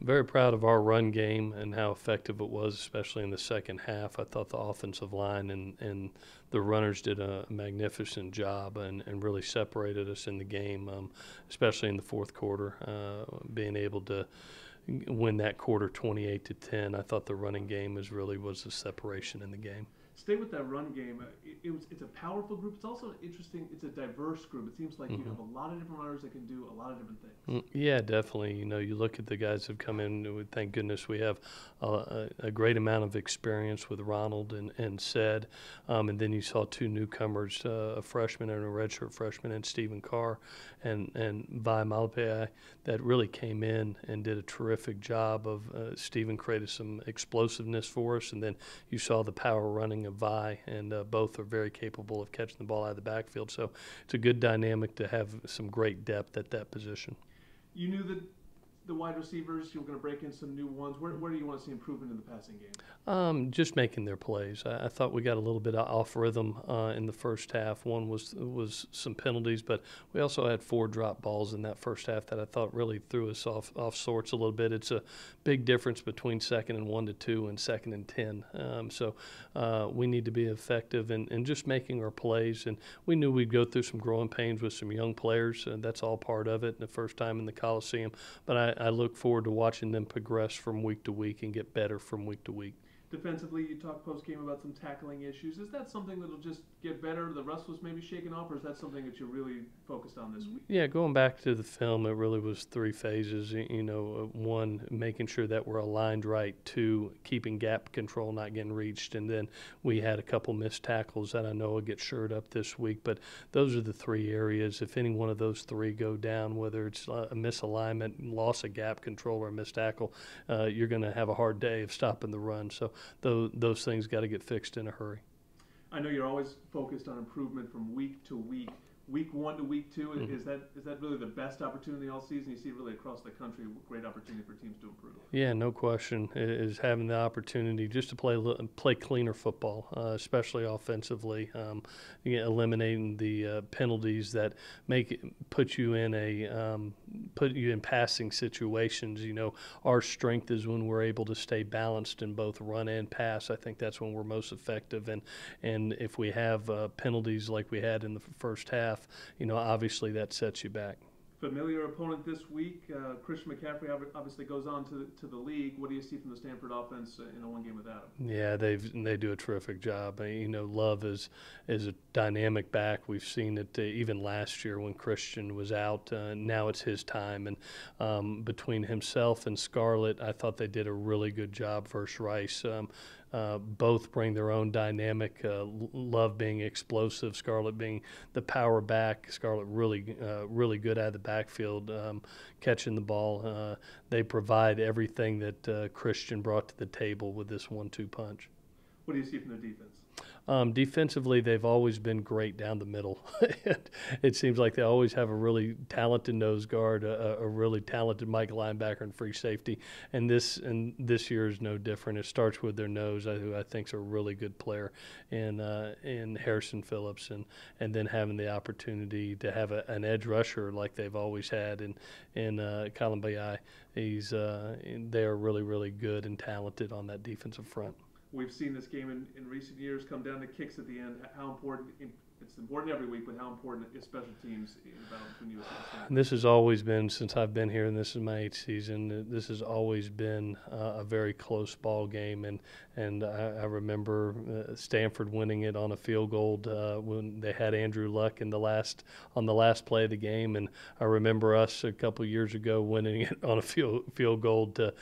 Very proud of our run game and how effective it was, especially in the second half. I thought the offensive line and the runners did a magnificent job and really separated us in the game, especially in the fourth quarter, being able to win that quarter 28-10. I thought the running game was the separation in the game. Stay with that run game. It's a powerful group. It's also interesting. It's a diverse group. It seems like you Mm-hmm. have a lot of different runners that can do a lot of different things. Yeah, definitely. You look at the guys who've come in. Thank goodness we have a great amount of experience with Ronald and Said, and then you saw two newcomers, a freshman and a redshirt freshman, and Stephen Carr and Vi Malapai, that really came in and did a terrific job of. Stephen created some explosiveness for us, and then you saw the power running of Vi, and both are very capable of catching the ball out of the backfield. So it's a good dynamic to have some great depth at that position. You knew that the wide receivers, you were going to break in some new ones. Where do you want to see improvement in the passing game? Just making their plays. I thought we got a little bit off rhythm in the first half. One was some penalties, but we also had 4 drop balls in that first half that I thought really threw us off sorts a little bit. It's a big difference between 2nd and 1 to 2 and 2nd and 10. So we need to be effective in just making our plays. And we knew we'd go through some growing pains with some young players, and that's all part of it. The first time in the Coliseum, but I look forward to watching them progress from week to week and get better from week to week. Defensively, you talked post game about some tackling issues. Is that something that'll just get better? The rust was maybe shaken off, or is that something that you're really focused on this week? Yeah, going back to the film, it really was 3 phases. One, making sure that we're aligned right. 2, keeping gap control, not getting reached. And then we had a couple missed tackles that I know will get shored up this week. But those are the 3 areas. If any one of those 3 go down, whether it's a misalignment, loss of gap control, or a missed tackle, you're going to have a hard day of stopping the run. So those things got to get fixed in a hurry. I know you're always focused on improvement from week to week. Week 1 to week 2, Mm-hmm. is that really the best opportunity all season? You see really across the country, great opportunity for teams to improve. Yeah, no question. Is having the opportunity just to play cleaner football, especially offensively, eliminating the penalties that put you in passing situations. Our strength is when we're able to stay balanced in both run and pass. I think that's when we're most effective. And if we have penalties like we had in the first half, obviously that sets you back. Familiar opponent this week. Christian McCaffrey obviously goes on to the league. What do you see from the Stanford offense in a one game without him? Yeah, they do a terrific job. Love is a dynamic back. We've seen it even last year when Christian was out. Now it's his time, and between himself and Scarlett, I thought they did a really good job versus Rice. Both bring their own dynamic. Love being explosive, Scarlett being the power back. Scarlett really good out of the backfield, catching the ball. They provide everything that Christian brought to the table with this 1-2 punch. What do you see from their defense? Defensively, they've always been great down the middle. It seems like they always have a really talented nose guard, a really talented Mike linebacker, and free safety. And this year is no different. It starts with their nose, who I think is a really good player, in Harrison Phillips, and then having the opportunity to have an edge rusher like they've always had in Colin Bayai. They are really, really good and talented on that defensive front. We've seen this game in recent years come down to kicks at the end. How important? It's important every week, but how important is special teams in the battle between USC and Stanford? This has always been, since I've been here, and this is my 8th season, this has always been a very close ball game. And I remember Stanford winning it on a field goal when they had Andrew Luck on the last play of the game. And I remember us a couple of years ago winning it on a field goal to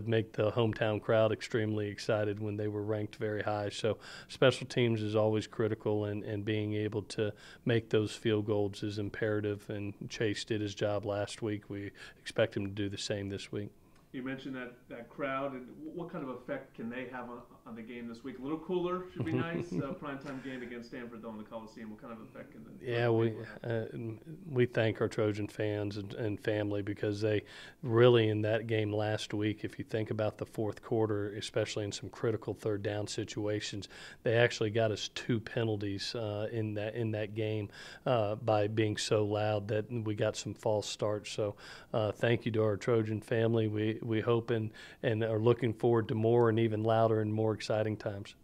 make the hometown crowd extremely excited when they were ranked very high. So special teams is always critical. And being able to make those field goals is imperative. And Chase did his job last week. We expect him to do the same this week. You mentioned that crowd, and what kind of effect can they have on the game this week? A little cooler should be nice. Primetime game against Stanford, though, in the Coliseum. What kind of effect can the Yeah, we thank our Trojan fans and family, because they really, in that game last week, if you think about the fourth quarter, especially in some critical third down situations, they actually got us 2 penalties in that game by being so loud that we got some false starts. So thank you to our Trojan family. We hope and are looking forward to more and even louder and more exciting times.